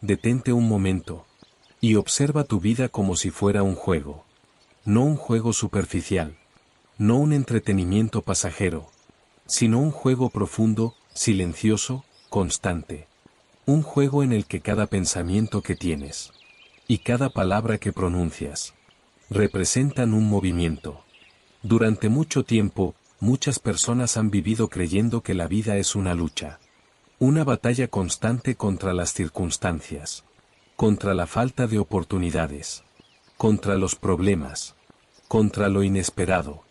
Detente un momento. Y observa tu vida como si fuera un juego. No un juego superficial. No un entretenimiento pasajero. Sino un juego profundo, silencioso, constante. Un juego en el que cada pensamiento que tienes y cada palabra que pronuncias representan un movimiento. Durante mucho tiempo, muchas personas han vivido creyendo que la vida es una lucha. Una batalla constante contra las circunstancias. Contra la falta de oportunidades. Contra los problemas. Contra lo inesperado.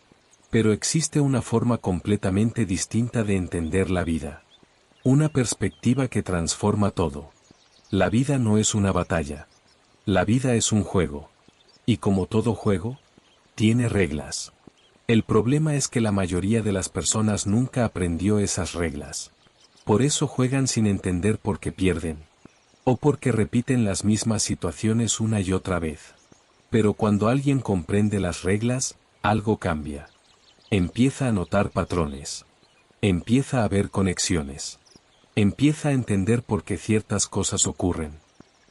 Pero existe una forma completamente distinta de entender la vida. Una perspectiva que transforma todo. La vida no es una batalla. La vida es un juego. Y como todo juego, tiene reglas. El problema es que la mayoría de las personas nunca aprendió esas reglas. Por eso juegan sin entender por qué pierden. O porque repiten las mismas situaciones una y otra vez. Pero cuando alguien comprende las reglas, algo cambia. Empieza a notar patrones. Empieza a ver conexiones. Empieza a entender por qué ciertas cosas ocurren.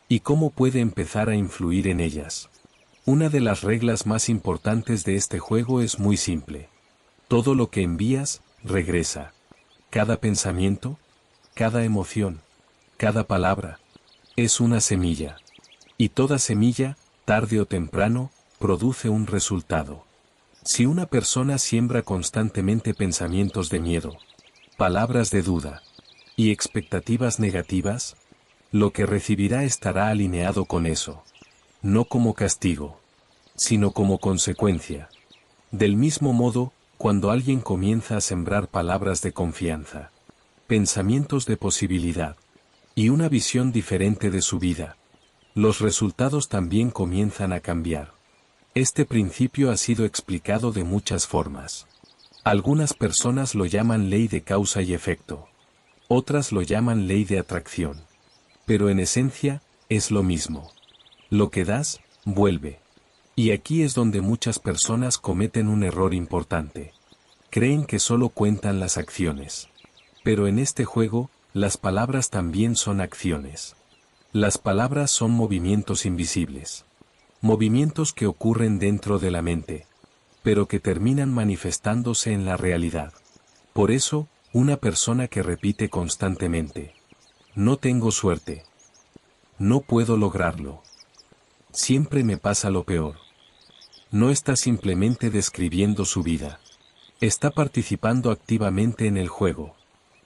Y cómo puede empezar a influir en ellas. Una de las reglas más importantes de este juego es muy simple. Todo lo que envías, regresa. Cada pensamiento, cada emoción, cada palabra, es una semilla. Y toda semilla, tarde o temprano, produce un resultado. Si una persona siembra constantemente pensamientos de miedo, palabras de duda y expectativas negativas, lo que recibirá estará alineado con eso. No como castigo, sino como consecuencia. Del mismo modo, cuando alguien comienza a sembrar palabras de confianza, pensamientos de posibilidad y una visión diferente de su vida, los resultados también comienzan a cambiar. Este principio ha sido explicado de muchas formas. Algunas personas lo llaman ley de causa y efecto. Otras lo llaman ley de atracción. Pero en esencia, es lo mismo. Lo que das, vuelve. Y aquí es donde muchas personas cometen un error importante. Creen que solo cuentan las acciones. Pero en este juego, las palabras también son acciones. Las palabras son movimientos invisibles. Movimientos que ocurren dentro de la mente, pero que terminan manifestándose en la realidad. Por eso, una persona que repite constantemente: no tengo suerte. No puedo lograrlo. Siempre me pasa lo peor. No está simplemente describiendo su vida. Está participando activamente en el juego.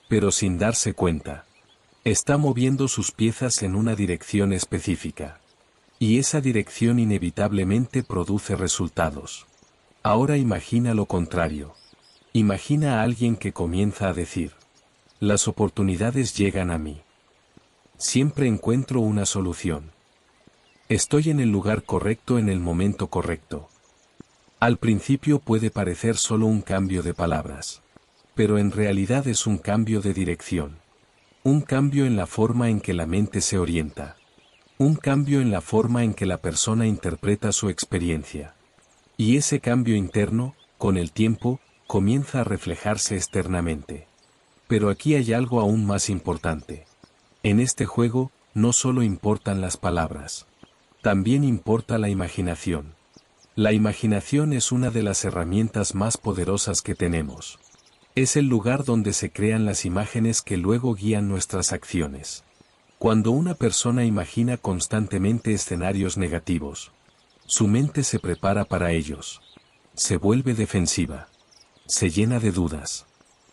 Pero sin darse cuenta. Está moviendo sus piezas en una dirección específica. Y esa dirección inevitablemente produce resultados. Ahora imagina lo contrario. Imagina a alguien que comienza a decir: las oportunidades llegan a mí. Siempre encuentro una solución. Estoy en el lugar correcto en el momento correcto. Al principio puede parecer solo un cambio de palabras. Pero en realidad es un cambio de dirección. Un cambio en la forma en que la mente se orienta. Un cambio en la forma en que la persona interpreta su experiencia. Y ese cambio interno, con el tiempo, comienza a reflejarse externamente. Pero aquí hay algo aún más importante. En este juego, no solo importan las palabras. También importa la imaginación. La imaginación es una de las herramientas más poderosas que tenemos. Es el lugar donde se crean las imágenes que luego guían nuestras acciones. Cuando una persona imagina constantemente escenarios negativos, su mente se prepara para ellos. Se vuelve defensiva. Se llena de dudas.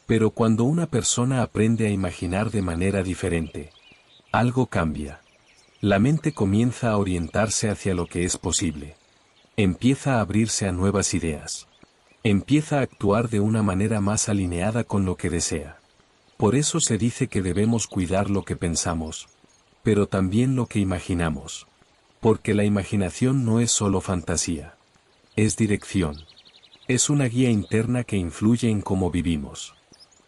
Pero cuando una persona aprende a imaginar de manera diferente, algo cambia. La mente comienza a orientarse hacia lo que es posible. Empieza a abrirse a nuevas ideas. Empieza a actuar de una manera más alineada con lo que desea. Por eso se dice que debemos cuidar lo que pensamos, pero también lo que imaginamos. Porque la imaginación no es solo fantasía. Es dirección. Es una guía interna que influye en cómo vivimos.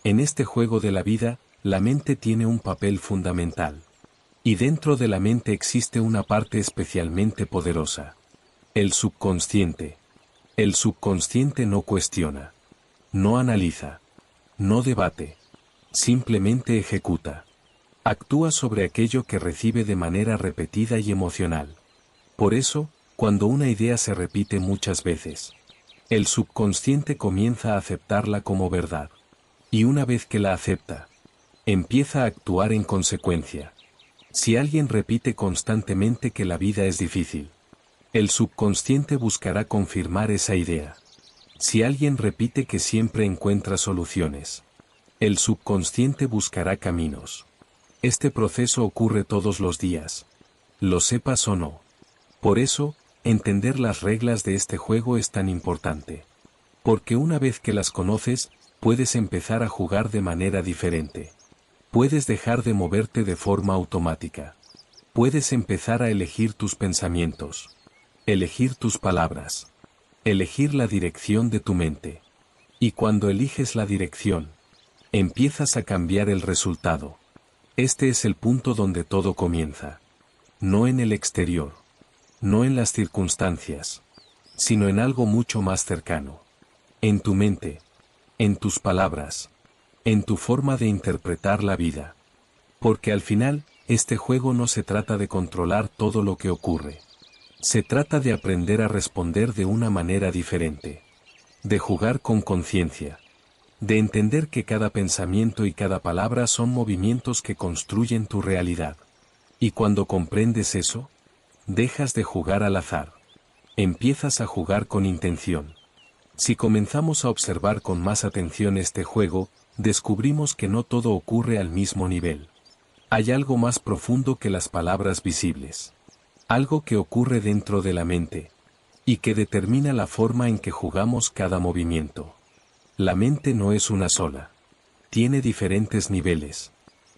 En este juego de la vida, la mente tiene un papel fundamental. Y dentro de la mente existe una parte especialmente poderosa. El subconsciente. El subconsciente no cuestiona. No analiza. No debate. Simplemente ejecuta. Actúa sobre aquello que recibe de manera repetida y emocional. Por eso, cuando una idea se repite muchas veces, el subconsciente comienza a aceptarla como verdad. Y una vez que la acepta, empieza a actuar en consecuencia. Si alguien repite constantemente que la vida es difícil, el subconsciente buscará confirmar esa idea. Si alguien repite que siempre encuentra soluciones, el subconsciente buscará caminos. Este proceso ocurre todos los días, lo sepas o no. Por eso, entender las reglas de este juego es tan importante. Porque una vez que las conoces, puedes empezar a jugar de manera diferente. Puedes dejar de moverte de forma automática. Puedes empezar a elegir tus pensamientos. Elegir tus palabras. Elegir la dirección de tu mente. Y cuando eliges la dirección, empiezas a cambiar el resultado. Este es el punto donde todo comienza. No en el exterior. No en las circunstancias. Sino en algo mucho más cercano. En tu mente. En tus palabras. En tu forma de interpretar la vida. Porque al final, este juego no se trata de controlar todo lo que ocurre. Se trata de aprender a responder de una manera diferente. De jugar con conciencia. De entender que cada pensamiento y cada palabra son movimientos que construyen tu realidad. Y cuando comprendes eso, dejas de jugar al azar. Empiezas a jugar con intención. Si comenzamos a observar con más atención este juego, descubrimos que no todo ocurre al mismo nivel. Hay algo más profundo que las palabras visibles. Algo que ocurre dentro de la mente. Y que determina la forma en que jugamos cada movimiento. La mente no es una sola. Tiene diferentes niveles.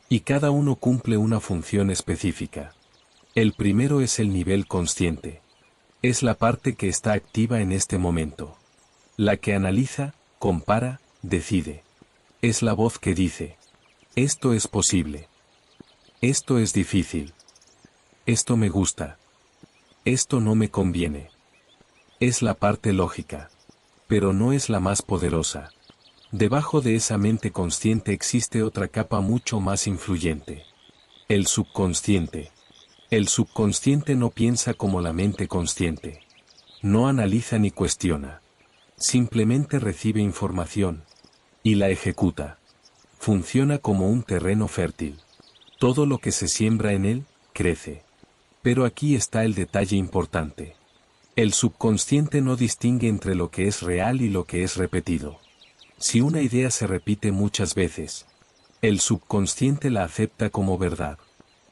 Y cada uno cumple una función específica. El primero es el nivel consciente. Es la parte que está activa en este momento. La que analiza, compara, decide. Es la voz que dice: esto es posible. Esto es difícil. Esto me gusta. Esto no me conviene. Es la parte lógica. Pero no es la más poderosa. Debajo de esa mente consciente existe otra capa mucho más influyente. El subconsciente. El subconsciente no piensa como la mente consciente. No analiza ni cuestiona. Simplemente recibe información. Y la ejecuta. Funciona como un terreno fértil. Todo lo que se siembra en él, crece. Pero aquí está el detalle importante. El subconsciente no distingue entre lo que es real y lo que es repetido. Si una idea se repite muchas veces, el subconsciente la acepta como verdad.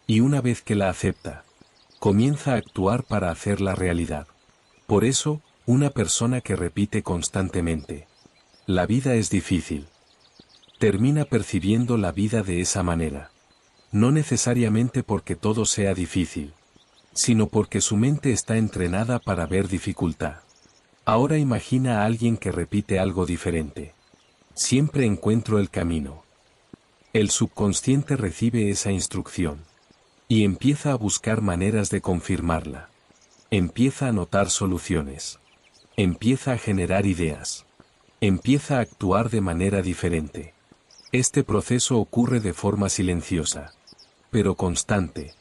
Y una vez que la acepta, comienza a actuar para hacerla realidad. Por eso, una persona que repite constantemente: la vida es difícil, termina percibiendo la vida de esa manera. No necesariamente porque todo sea difícil, sino porque su mente está entrenada para ver dificultad. Ahora imagina a alguien que repite algo diferente. Siempre encuentro el camino. El subconsciente recibe esa instrucción. Y empieza a buscar maneras de confirmarla. Empieza a notar soluciones. Empieza a generar ideas. Empieza a actuar de manera diferente. Este proceso ocurre de forma silenciosa, pero constante.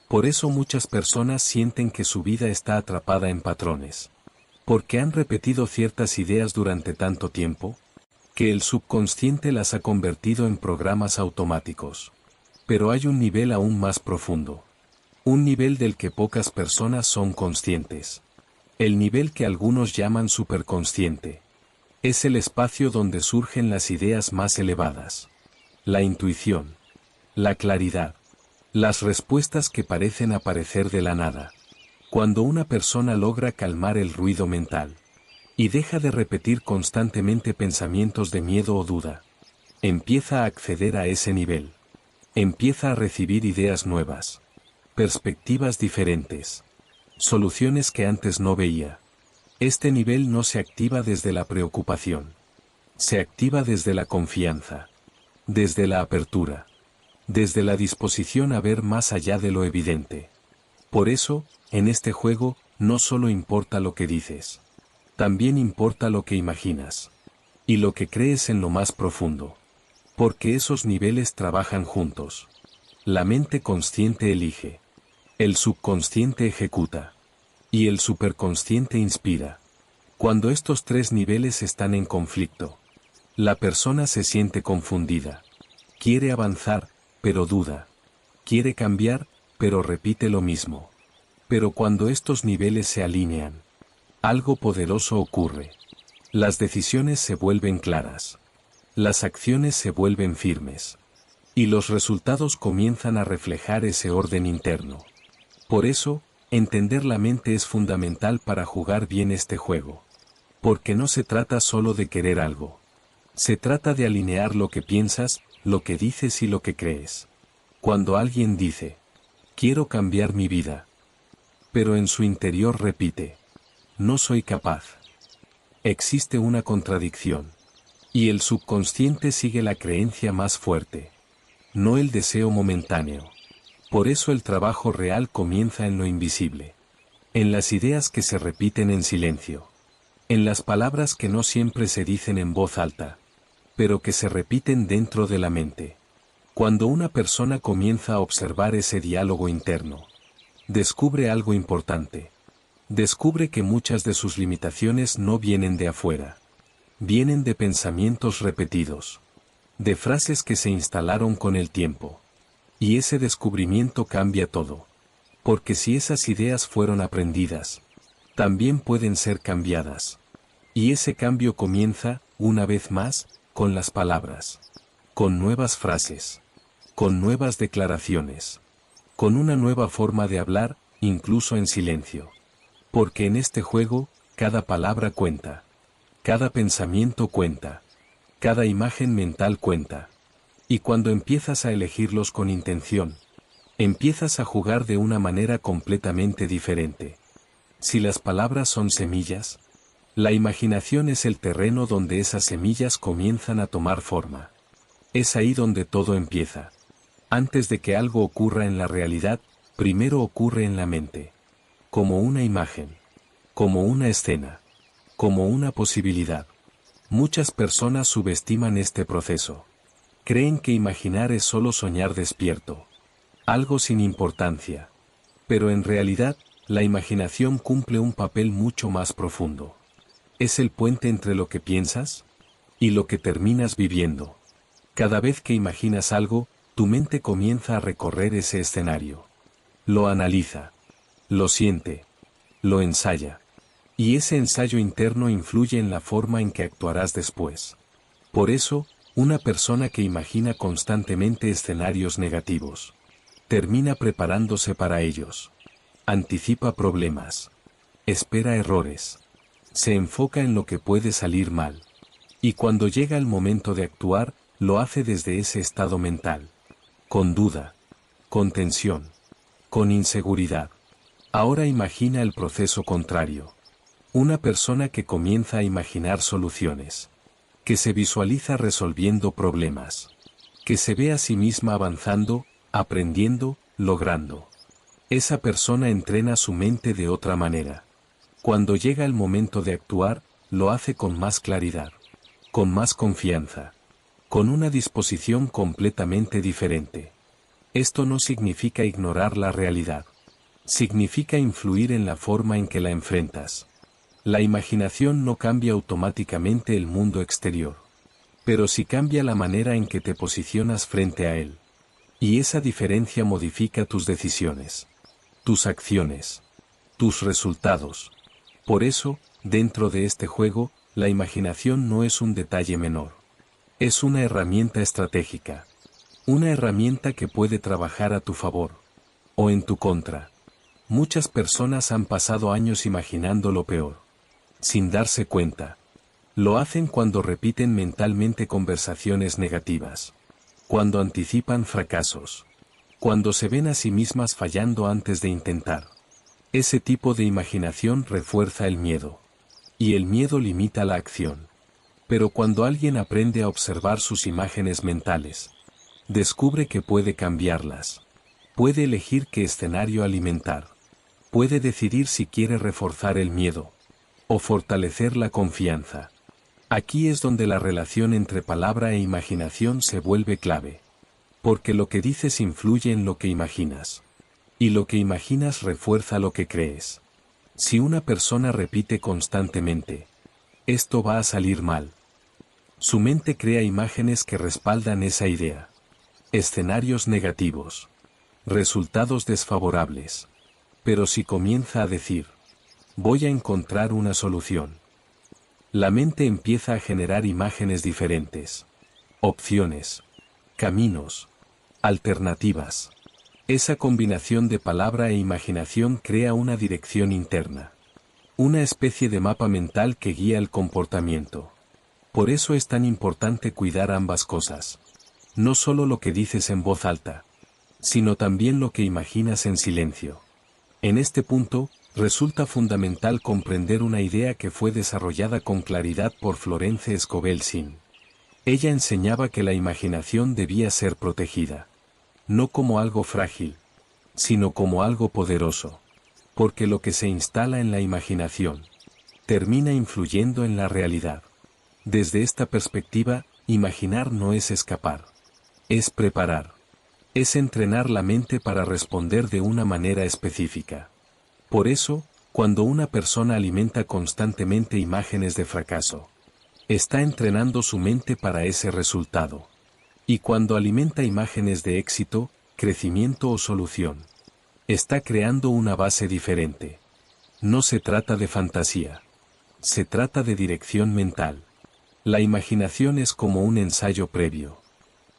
Por eso muchas personas sienten que su vida está atrapada en patrones. Porque han repetido ciertas ideas durante tanto tiempo, que el subconsciente las ha convertido en programas automáticos. Pero hay un nivel aún más profundo. Un nivel del que pocas personas son conscientes. El nivel que algunos llaman superconsciente. Es el espacio donde surgen las ideas más elevadas. La intuición. La claridad. Las respuestas que parecen aparecer de la nada. Cuando una persona logra calmar el ruido mental. Y deja de repetir constantemente pensamientos de miedo o duda. Empieza a acceder a ese nivel. Empieza a recibir ideas nuevas. Perspectivas diferentes. Soluciones que antes no veía. Este nivel no se activa desde la preocupación. Se activa desde la confianza. Desde la apertura. Desde la disposición a ver más allá de lo evidente. Por eso, en este juego, no solo importa lo que dices. También importa lo que imaginas. Y lo que crees en lo más profundo. Porque esos niveles trabajan juntos. La mente consciente elige. El subconsciente ejecuta. Y el superconsciente inspira. Cuando estos tres niveles están en conflicto, la persona se siente confundida. Quiere avanzar, pero duda. Quiere cambiar, pero repite lo mismo. Pero cuando estos niveles se alinean, algo poderoso ocurre. Las decisiones se vuelven claras. Las acciones se vuelven firmes. Y los resultados comienzan a reflejar ese orden interno. Por eso, entender la mente es fundamental para jugar bien este juego. Porque no se trata solo de querer algo. Se trata de alinear lo que piensas, lo que dices y lo que crees. Cuando alguien dice, quiero cambiar mi vida, pero en su interior repite, no soy capaz. Existe una contradicción. Y el subconsciente sigue la creencia más fuerte. No el deseo momentáneo. Por eso el trabajo real comienza en lo invisible. En las ideas que se repiten en silencio. En las palabras que no siempre se dicen en voz alta, pero que se repiten dentro de la mente. Cuando una persona comienza a observar ese diálogo interno, descubre algo importante. Descubre que muchas de sus limitaciones no vienen de afuera. Vienen de pensamientos repetidos. De frases que se instalaron con el tiempo. Y ese descubrimiento cambia todo. Porque si esas ideas fueron aprendidas, también pueden ser cambiadas. Y ese cambio comienza, una vez más, con las palabras. Con nuevas frases. Con nuevas declaraciones. Con una nueva forma de hablar, incluso en silencio. Porque en este juego, cada palabra cuenta. Cada pensamiento cuenta. Cada imagen mental cuenta. Y cuando empiezas a elegirlos con intención, empiezas a jugar de una manera completamente diferente. Si las palabras son semillas, la imaginación es el terreno donde esas semillas comienzan a tomar forma. Es ahí donde todo empieza. Antes de que algo ocurra en la realidad, primero ocurre en la mente. Como una imagen. Como una escena. Como una posibilidad. Muchas personas subestiman este proceso. Creen que imaginar es solo soñar despierto. Algo sin importancia. Pero en realidad, la imaginación cumple un papel mucho más profundo. Es el puente entre lo que piensas y lo que terminas viviendo. Cada vez que imaginas algo, tu mente comienza a recorrer ese escenario. Lo analiza. Lo siente. Lo ensaya. Y ese ensayo interno influye en la forma en que actuarás después. Por eso, una persona que imagina constantemente escenarios negativos, termina preparándose para ellos. Anticipa problemas. Espera errores. Se enfoca en lo que puede salir mal. Y cuando llega el momento de actuar, lo hace desde ese estado mental. Con duda. Con tensión. Con inseguridad. Ahora imagina el proceso contrario. Una persona que comienza a imaginar soluciones. Que se visualiza resolviendo problemas. Que se ve a sí misma avanzando, aprendiendo, logrando. Esa persona entrena su mente de otra manera. Cuando llega el momento de actuar, lo hace con más claridad. Con más confianza. Con una disposición completamente diferente. Esto no significa ignorar la realidad. Significa influir en la forma en que la enfrentas. La imaginación no cambia automáticamente el mundo exterior. Pero sí cambia la manera en que te posicionas frente a él. Y esa diferencia modifica tus decisiones. Tus acciones. Tus resultados. Por eso, dentro de este juego, la imaginación no es un detalle menor. Es una herramienta estratégica. Una herramienta que puede trabajar a tu favor. O en tu contra. Muchas personas han pasado años imaginando lo peor. Sin darse cuenta. Lo hacen cuando repiten mentalmente conversaciones negativas. Cuando anticipan fracasos. Cuando se ven a sí mismas fallando antes de intentar. Ese tipo de imaginación refuerza el miedo. Y el miedo limita la acción. Pero cuando alguien aprende a observar sus imágenes mentales, descubre que puede cambiarlas. Puede elegir qué escenario alimentar. Puede decidir si quiere reforzar el miedo o fortalecer la confianza. Aquí es donde la relación entre palabra e imaginación se vuelve clave. Porque lo que dices influye en lo que imaginas. Y lo que imaginas refuerza lo que crees. Si una persona repite constantemente, esto va a salir mal, su mente crea imágenes que respaldan esa idea. Escenarios negativos. Resultados desfavorables. Pero si comienza a decir, voy a encontrar una solución, la mente empieza a generar imágenes diferentes. Opciones. Caminos. Alternativas. Esa combinación de palabra e imaginación crea una dirección interna. Una especie de mapa mental que guía el comportamiento. Por eso es tan importante cuidar ambas cosas. No solo lo que dices en voz alta, sino también lo que imaginas en silencio. En este punto, resulta fundamental comprender una idea que fue desarrollada con claridad por Florence Scovel Shinn. Ella enseñaba que la imaginación debía ser protegida. No como algo frágil, sino como algo poderoso. Porque lo que se instala en la imaginación, termina influyendo en la realidad. Desde esta perspectiva, imaginar no es escapar. Es preparar. Es entrenar la mente para responder de una manera específica. Por eso, cuando una persona alimenta constantemente imágenes de fracaso, está entrenando su mente para ese resultado. Y cuando alimenta imágenes de éxito, crecimiento o solución, está creando una base diferente. No se trata de fantasía. Se trata de dirección mental. La imaginación es como un ensayo previo.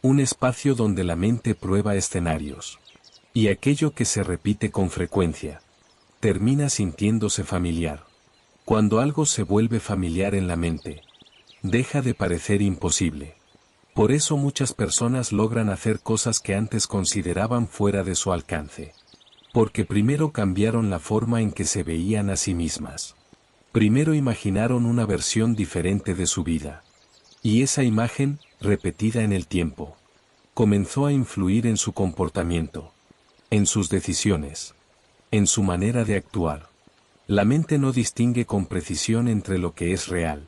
Un espacio donde la mente prueba escenarios. Y aquello que se repite con frecuencia, termina sintiéndose familiar. Cuando algo se vuelve familiar en la mente, deja de parecer imposible. Por eso muchas personas logran hacer cosas que antes consideraban fuera de su alcance. Porque primero cambiaron la forma en que se veían a sí mismas. Primero imaginaron una versión diferente de su vida. Y esa imagen, repetida en el tiempo, comenzó a influir en su comportamiento, en sus decisiones, en su manera de actuar. La mente no distingue con precisión entre lo que es real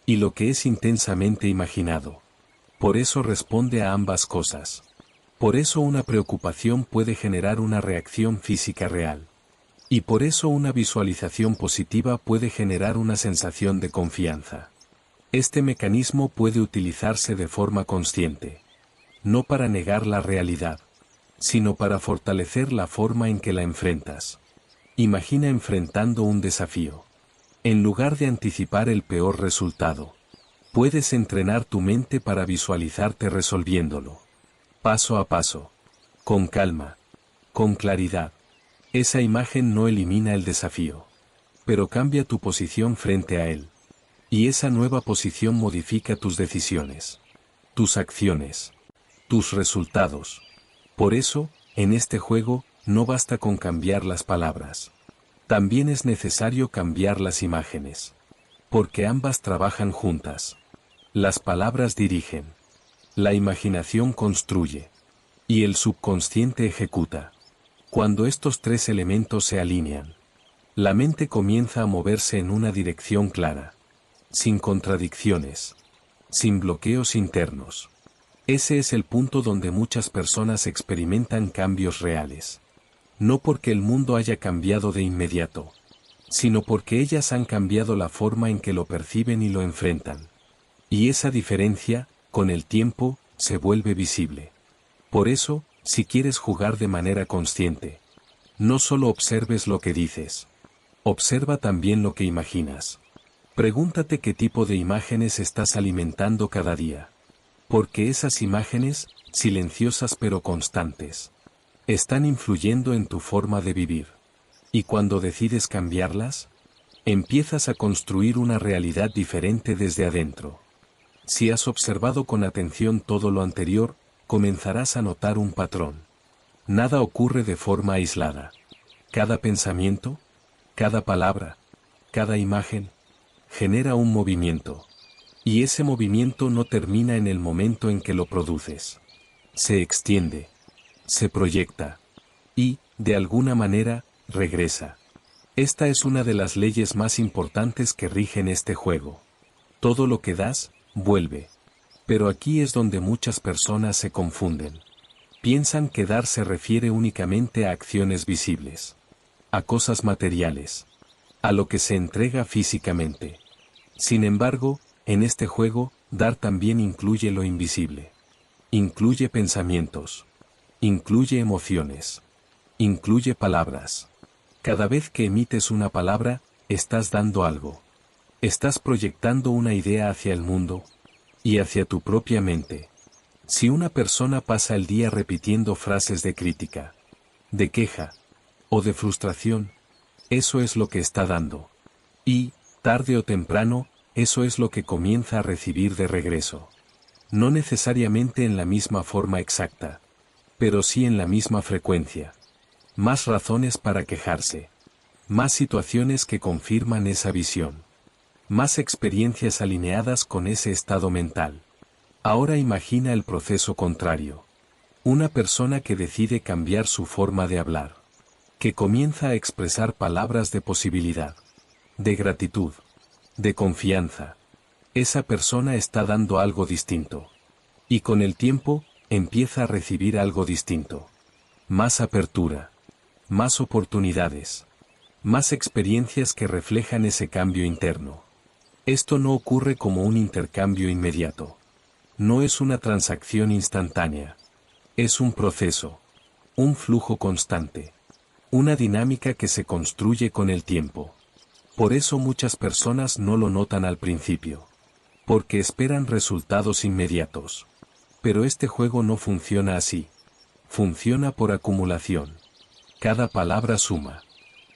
y lo que es intensamente imaginado. Por eso responde a ambas cosas. Por eso una preocupación puede generar una reacción física real. Y por eso una visualización positiva puede generar una sensación de confianza. Este mecanismo puede utilizarse de forma consciente. No para negar la realidad, sino para fortalecer la forma en que la enfrentas. Imagina enfrentando un desafío. En lugar de anticipar el peor resultado, puedes entrenar tu mente para visualizarte resolviéndolo. Paso a paso. Con calma. Con claridad. Esa imagen no elimina el desafío, pero cambia tu posición frente a él. Y esa nueva posición modifica tus decisiones, tus acciones, tus resultados. Por eso, en este juego, no basta con cambiar las palabras. También es necesario cambiar las imágenes. Porque ambas trabajan juntas. Las palabras dirigen. La imaginación construye. Y el subconsciente ejecuta. Cuando estos tres elementos se alinean, la mente comienza a moverse en una dirección clara. Sin contradicciones. Sin bloqueos internos. Ese es el punto donde muchas personas experimentan cambios reales. No porque el mundo haya cambiado de inmediato, sino porque ellas han cambiado la forma en que lo perciben y lo enfrentan. Y esa diferencia, con el tiempo, se vuelve visible. Por eso, si quieres jugar de manera consciente, no solo observes lo que dices, observa también lo que imaginas. Pregúntate qué tipo de imágenes estás alimentando cada día. Porque esas imágenes, silenciosas pero constantes, están influyendo en tu forma de vivir. Y cuando decides cambiarlas, empiezas a construir una realidad diferente desde adentro. Si has observado con atención todo lo anterior, comenzarás a notar un patrón. Nada ocurre de forma aislada. Cada pensamiento, cada palabra, cada imagen, genera un movimiento. Y ese movimiento no termina en el momento en que lo produces. Se extiende, se proyecta, y, de alguna manera, regresa. Esta es una de las leyes más importantes que rigen este juego. Todo lo que das, vuelve. Pero aquí es donde muchas personas se confunden. Piensan que dar se refiere únicamente a acciones visibles, a cosas materiales, a lo que se entrega físicamente. Sin embargo, en este juego, dar también incluye lo invisible. Incluye pensamientos. Incluye emociones. Incluye palabras. Cada vez que emites una palabra, estás dando algo. Estás proyectando una idea hacia el mundo y hacia tu propia mente. Si una persona pasa el día repitiendo frases de crítica, de queja o de frustración, eso es lo que está dando. Y, tarde o temprano, eso es lo que comienza a recibir de regreso. No necesariamente en la misma forma exacta, pero sí en la misma frecuencia. Más razones para quejarse. Más situaciones que confirman esa visión. Más experiencias alineadas con ese estado mental. Ahora imagina el proceso contrario. Una persona que decide cambiar su forma de hablar. Que comienza a expresar palabras de posibilidad. De gratitud. De confianza. Esa persona está dando algo distinto. Y con el tiempo, empieza a recibir algo distinto. Más apertura. Más oportunidades. Más experiencias que reflejan ese cambio interno. Esto no ocurre como un intercambio inmediato. No es una transacción instantánea. Es un proceso. Un flujo constante. Una dinámica que se construye con el tiempo. Por eso muchas personas no lo notan al principio. Porque esperan resultados inmediatos. Pero este juego no funciona así. Funciona por acumulación. Cada palabra suma.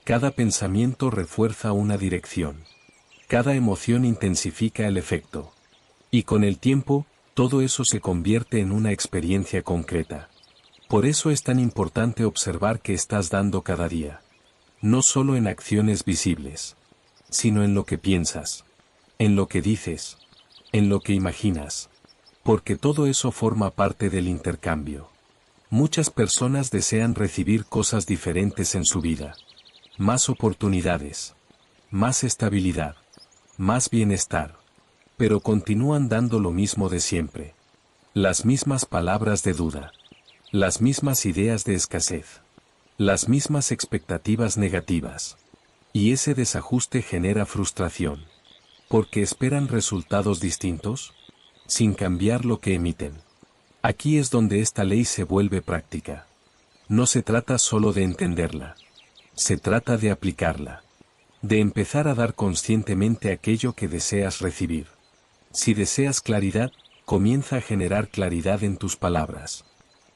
Cada pensamiento refuerza una dirección. Cada emoción intensifica el efecto. Y con el tiempo, todo eso se convierte en una experiencia concreta. Por eso es tan importante observar qué estás dando cada día. No solo en acciones visibles, sino en lo que piensas, en lo que dices, en lo que imaginas. Porque todo eso forma parte del intercambio. Muchas personas desean recibir cosas diferentes en su vida. Más oportunidades. Más estabilidad. Más bienestar. Pero continúan dando lo mismo de siempre. Las mismas palabras de duda. Las mismas ideas de escasez. Las mismas expectativas negativas. Y ese desajuste genera frustración. Porque esperan resultados distintos, sin cambiar lo que emiten. Aquí es donde esta ley se vuelve práctica. No se trata solo de entenderla. Se trata de aplicarla. De empezar a dar conscientemente aquello que deseas recibir. Si deseas claridad, comienza a generar claridad en tus palabras.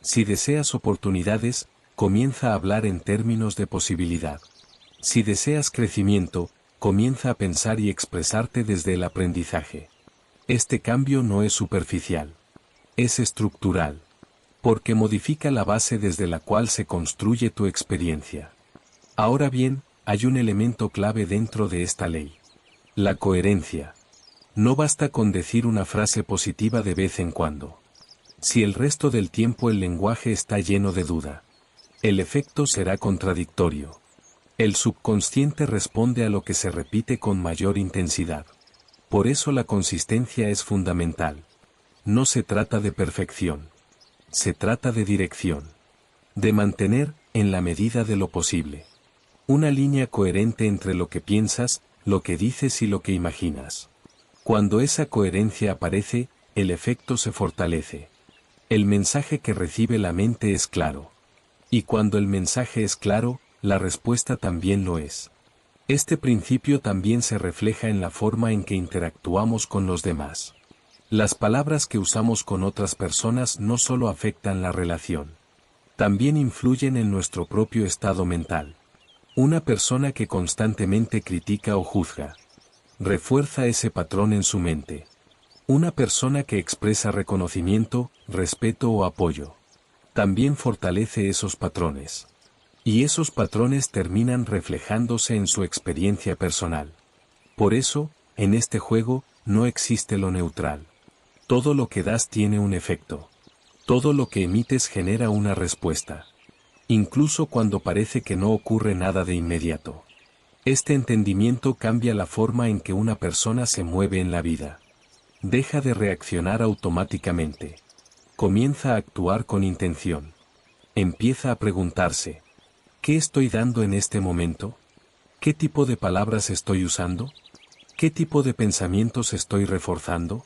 Si deseas oportunidades, comienza a hablar en términos de posibilidad. Si deseas crecimiento, comienza a pensar y expresarte desde el aprendizaje. Este cambio no es superficial. Es estructural. Porque modifica la base desde la cual se construye tu experiencia. Ahora bien, hay un elemento clave dentro de esta ley. La coherencia. No basta con decir una frase positiva de vez en cuando. Si el resto del tiempo el lenguaje está lleno de duda, el efecto será contradictorio. El subconsciente responde a lo que se repite con mayor intensidad. Por eso la consistencia es fundamental. No se trata de perfección. Se trata de dirección. De mantener, en la medida de lo posible, una línea coherente entre lo que piensas, lo que dices y lo que imaginas. Cuando esa coherencia aparece, el efecto se fortalece. El mensaje que recibe la mente es claro. Y cuando el mensaje es claro, la respuesta también lo es. Este principio también se refleja en la forma en que interactuamos con los demás. Las palabras que usamos con otras personas no solo afectan la relación. También influyen en nuestro propio estado mental. Una persona que constantemente critica o juzga, refuerza ese patrón en su mente. Una persona que expresa reconocimiento, respeto o apoyo, también fortalece esos patrones. Y esos patrones terminan reflejándose en su experiencia personal. Por eso, en este juego, no existe lo neutral. Todo lo que das tiene un efecto. Todo lo que emites genera una respuesta. Incluso cuando parece que no ocurre nada de inmediato. Este entendimiento cambia la forma en que una persona se mueve en la vida. Deja de reaccionar automáticamente. Comienza a actuar con intención. Empieza a preguntarse, ¿qué estoy dando en este momento? ¿Qué tipo de palabras estoy usando? ¿Qué tipo de pensamientos estoy reforzando?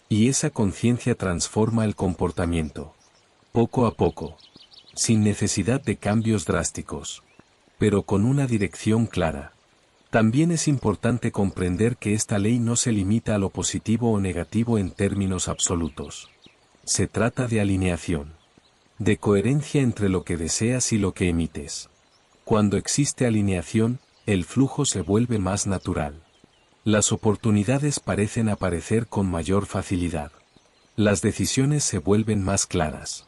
Y esa conciencia transforma el comportamiento. Poco a poco. Sin necesidad de cambios drásticos. Pero con una dirección clara. También es importante comprender que esta ley no se limita a lo positivo o negativo en términos absolutos. Se trata de alineación. De coherencia entre lo que deseas y lo que emites. Cuando existe alineación, el flujo se vuelve más natural. Las oportunidades parecen aparecer con mayor facilidad. Las decisiones se vuelven más claras.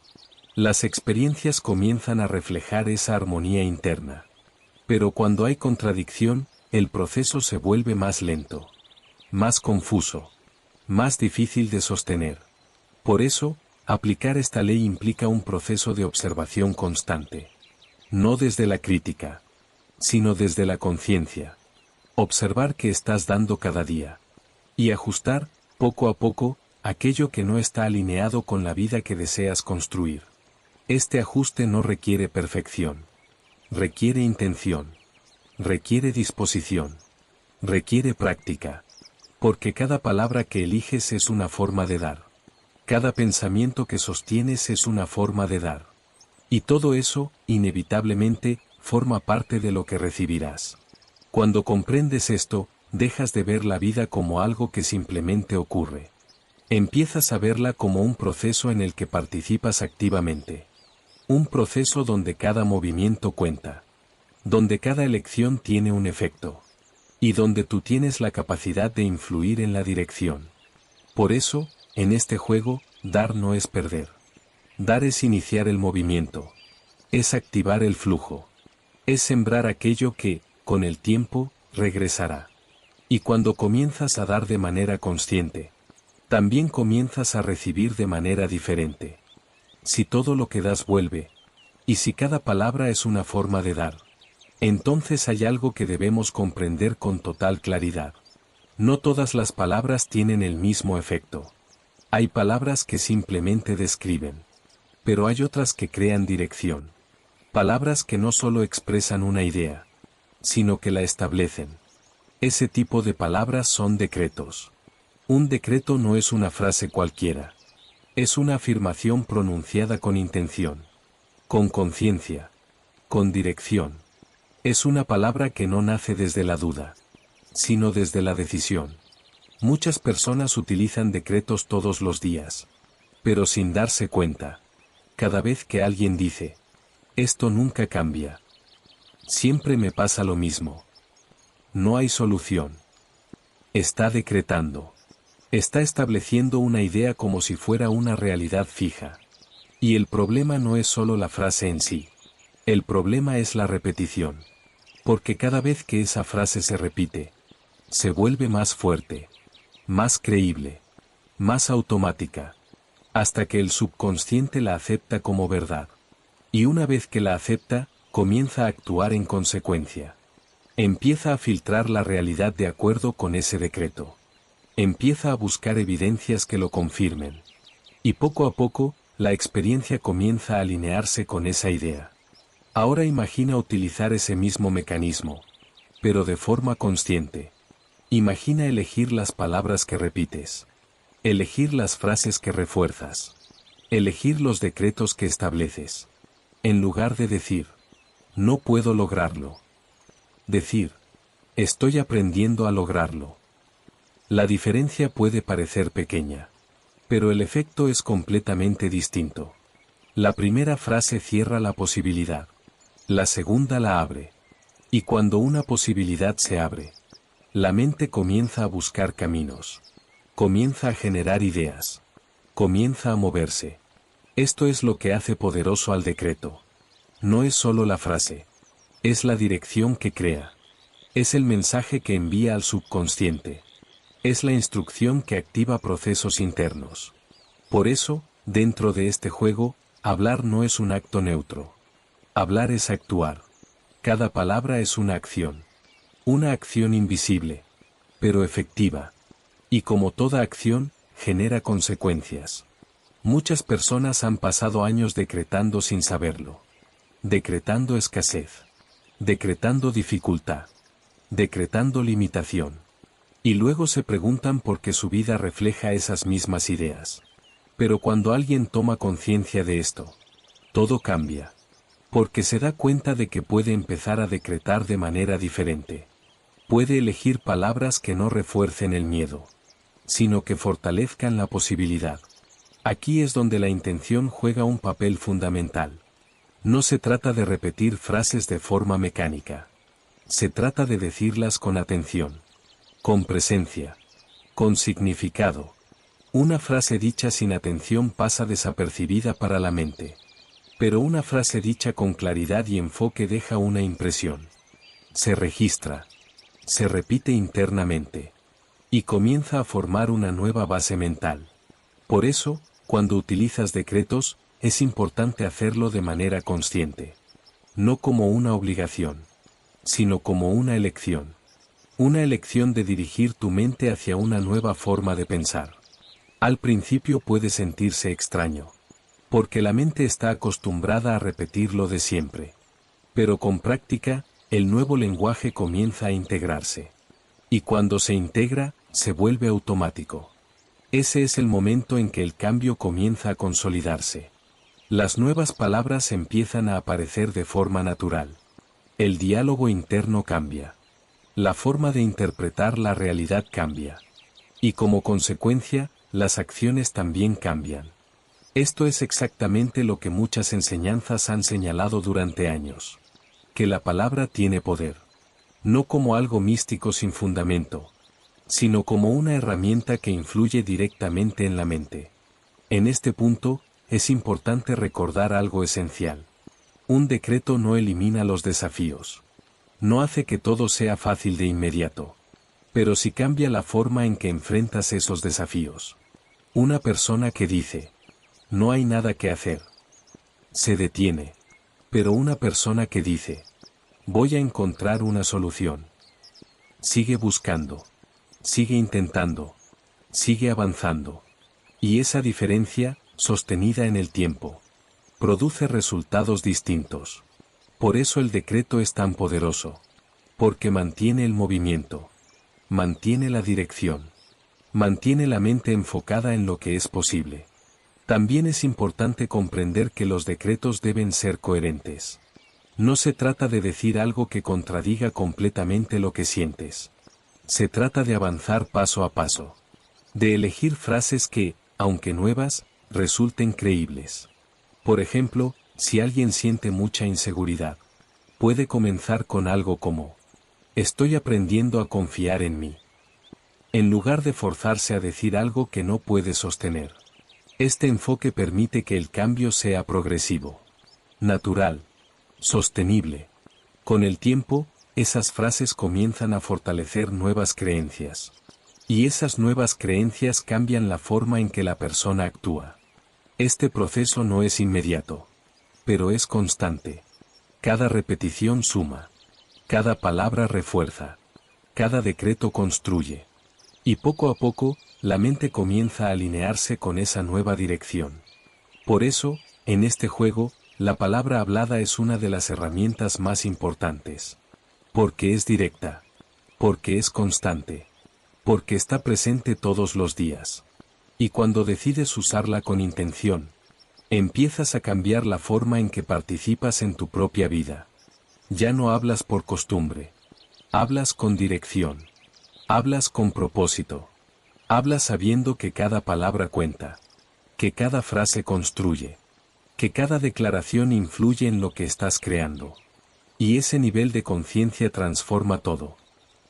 Las experiencias comienzan a reflejar esa armonía interna. Pero cuando hay contradicción, el proceso se vuelve más lento, más confuso, más difícil de sostener. Por eso, aplicar esta ley implica un proceso de observación constante. No desde la crítica, sino desde la conciencia. Observar qué estás dando cada día. Y ajustar, poco a poco, aquello que no está alineado con la vida que deseas construir. Este ajuste no requiere perfección. Requiere intención. Requiere disposición. Requiere práctica. Porque cada palabra que eliges es una forma de dar. Cada pensamiento que sostienes es una forma de dar. Y todo eso, inevitablemente, forma parte de lo que recibirás. Cuando comprendes esto, dejas de ver la vida como algo que simplemente ocurre. Empiezas a verla como un proceso en el que participas activamente. Un proceso donde cada movimiento cuenta. Donde cada elección tiene un efecto. Y donde tú tienes la capacidad de influir en la dirección. Por eso, en este juego, dar no es perder. Dar es iniciar el movimiento. Es activar el flujo. Es sembrar aquello que, con el tiempo, regresará. Y cuando comienzas a dar de manera consciente, también comienzas a recibir de manera diferente. Si todo lo que das vuelve, y si cada palabra es una forma de dar, entonces hay algo que debemos comprender con total claridad. No todas las palabras tienen el mismo efecto. Hay palabras que simplemente describen. Pero hay otras que crean dirección. Palabras que no solo expresan una idea, sino que la establecen. Ese tipo de palabras son decretos. Un decreto no es una frase cualquiera. Es una afirmación pronunciada con intención, con conciencia, con dirección. Es una palabra que no nace desde la duda, sino desde la decisión. Muchas personas utilizan decretos todos los días, pero sin darse cuenta. Cada vez que alguien dice, esto nunca cambia. Siempre me pasa lo mismo. No hay solución. Está decretando. Está estableciendo una idea como si fuera una realidad fija. Y el problema no es solo la frase en sí. El problema es la repetición. Porque cada vez que esa frase se repite, se vuelve más fuerte, más creíble, más automática, hasta que el subconsciente la acepta como verdad. Y una vez que la acepta, comienza a actuar en consecuencia. Empieza a filtrar la realidad de acuerdo con ese decreto. Empieza a buscar evidencias que lo confirmen. Y poco a poco, la experiencia comienza a alinearse con esa idea. Ahora imagina utilizar ese mismo mecanismo, pero de forma consciente. Imagina elegir las palabras que repites. Elegir las frases que refuerzas. Elegir los decretos que estableces. En lugar de decir, no puedo lograrlo. Decir, estoy aprendiendo a lograrlo. La diferencia puede parecer pequeña, pero el efecto es completamente distinto. La primera frase cierra la posibilidad. La segunda la abre. Y cuando una posibilidad se abre, la mente comienza a buscar caminos. Comienza a generar ideas. Comienza a moverse. Esto es lo que hace poderoso al decreto. No es solo la frase. Es la dirección que crea. Es el mensaje que envía al subconsciente. Es la instrucción que activa procesos internos. Por eso, dentro de este juego, hablar no es un acto neutro. Hablar es actuar. Cada palabra es una acción. Una acción invisible, pero efectiva. Y como toda acción, genera consecuencias. Muchas personas han pasado años decretando sin saberlo. decretando escasez, decretando dificultad, decretando limitación. Y luego se preguntan por qué su vida refleja esas mismas ideas. Pero cuando alguien toma conciencia de esto, todo cambia. Porque se da cuenta de que puede empezar a decretar de manera diferente. Puede elegir palabras que no refuercen el miedo, sino que fortalezcan la posibilidad. Aquí es donde la intención juega un papel fundamental. No se trata de repetir frases de forma mecánica. Se trata de decirlas con atención, con presencia, con significado. Una frase dicha sin atención pasa desapercibida para la mente. Pero una frase dicha con claridad y enfoque deja una impresión. Se registra, se repite internamente, y comienza a formar una nueva base mental. Por eso, cuando utilizas decretos, es importante hacerlo de manera consciente. No como una obligación, sino como una elección. Una elección de dirigir tu mente hacia una nueva forma de pensar. Al principio puede sentirse extraño, porque la mente está acostumbrada a repetir lo de siempre. Pero con práctica, el nuevo lenguaje comienza a integrarse. Y cuando se integra, se vuelve automático. Ese es el momento en que el cambio comienza a consolidarse. Las nuevas palabras empiezan a aparecer de forma natural. El diálogo interno cambia. La forma de interpretar la realidad cambia. Y como consecuencia, las acciones también cambian. Esto es exactamente lo que muchas enseñanzas han señalado durante años. Que la palabra tiene poder. No como algo místico sin fundamento, sino como una herramienta que influye directamente en la mente. En este punto, es importante recordar algo esencial. Un decreto no elimina los desafíos. No hace que todo sea fácil de inmediato. Pero sí cambia la forma en que enfrentas esos desafíos. Una persona que dice, no hay nada que hacer, se detiene. Pero una persona que dice, voy a encontrar una solución, sigue buscando, sigue intentando, sigue avanzando. Y esa diferencia, sostenida en el tiempo, produce resultados distintos. Por eso el decreto es tan poderoso. Porque mantiene el movimiento, mantiene la dirección, mantiene la mente enfocada en lo que es posible. También es importante comprender que los decretos deben ser coherentes. No se trata de decir algo que contradiga completamente lo que sientes. Se trata de avanzar paso a paso. De elegir frases que, aunque nuevas, resulten creíbles. Por ejemplo, si alguien siente mucha inseguridad, puede comenzar con algo como, estoy aprendiendo a confiar en mí. En lugar de forzarse a decir algo que no puede sostener. Este enfoque permite que el cambio sea progresivo, natural, sostenible. Con el tiempo, esas frases comienzan a fortalecer nuevas creencias. Y esas nuevas creencias cambian la forma en que la persona actúa. Este proceso no es inmediato, pero es constante. Cada repetición suma. Cada palabra refuerza. Cada decreto construye. Y poco a poco, la mente comienza a alinearse con esa nueva dirección. Por eso, en este juego, la palabra hablada es una de las herramientas más importantes. Porque es directa. Porque es constante. Porque está presente todos los días. Y cuando decides usarla con intención, empiezas a cambiar la forma en que participas en tu propia vida. Ya no hablas por costumbre. Hablas con dirección. Hablas con propósito. Hablas sabiendo que cada palabra cuenta. Que cada frase construye. Que cada declaración influye en lo que estás creando. Y ese nivel de conciencia transforma todo.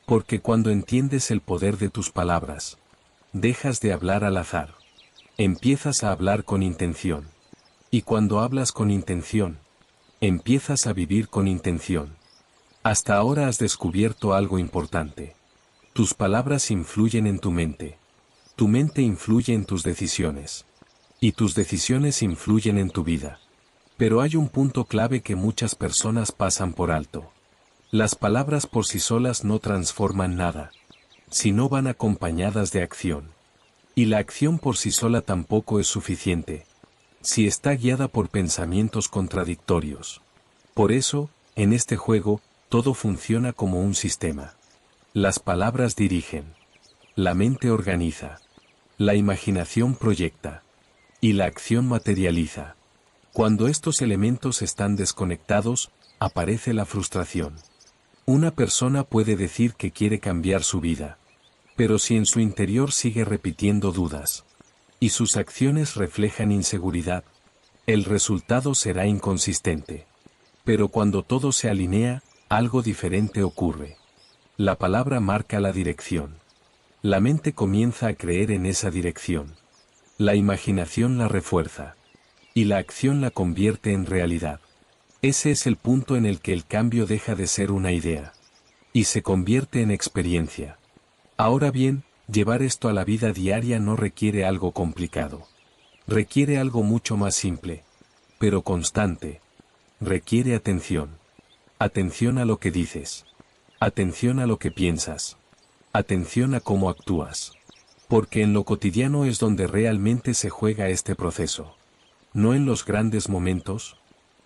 Porque cuando entiendes el poder de tus palabras, dejas de hablar al azar. Empiezas a hablar con intención. Y cuando hablas con intención, empiezas a vivir con intención. Hasta ahora has descubierto algo importante. Tus palabras influyen en tu mente. Tu mente influye en tus decisiones. Y tus decisiones influyen en tu vida. Pero hay un punto clave que muchas personas pasan por alto. Las palabras por sí solas no transforman nada, si no van acompañadas de acción. Y la acción por sí sola tampoco es suficiente, si está guiada por pensamientos contradictorios. Por eso, en este juego, todo funciona como un sistema. Las palabras dirigen. La mente organiza. La imaginación proyecta. Y la acción materializa. Cuando estos elementos están desconectados, aparece la frustración. Una persona puede decir que quiere cambiar su vida. Pero si en su interior sigue repitiendo dudas, y sus acciones reflejan inseguridad, el resultado será inconsistente. Pero cuando todo se alinea, algo diferente ocurre. La palabra marca la dirección. La mente comienza a creer en esa dirección. La imaginación la refuerza. Y la acción la convierte en realidad. Ese es el punto en el que el cambio deja de ser una idea. Y se convierte en experiencia. Ahora bien, llevar esto a la vida diaria no requiere algo complicado. Requiere algo mucho más simple, pero constante. Requiere atención. Atención a lo que dices. Atención a lo que piensas. Atención a cómo actúas. Porque en lo cotidiano es donde realmente se juega este proceso. No en los grandes momentos,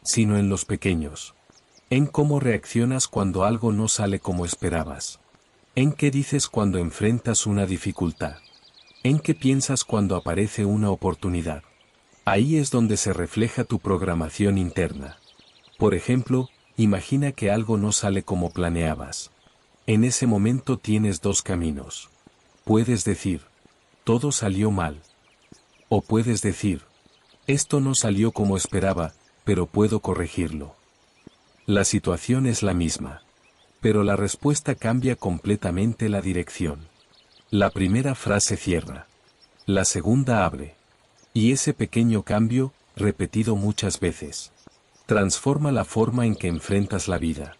sino en los pequeños. En cómo reaccionas cuando algo no sale como esperabas. En qué dices cuando enfrentas una dificultad. En qué piensas cuando aparece una oportunidad. Ahí es donde se refleja tu programación interna. Por ejemplo, imagina que algo no sale como planeabas. En ese momento tienes dos caminos. Puedes decir, todo salió mal. O puedes decir, esto no salió como esperaba, pero puedo corregirlo. La situación es la misma. Pero la respuesta cambia completamente la dirección. La primera frase cierra. La segunda abre. Y ese pequeño cambio, repetido muchas veces, transforma la forma en que enfrentas la vida.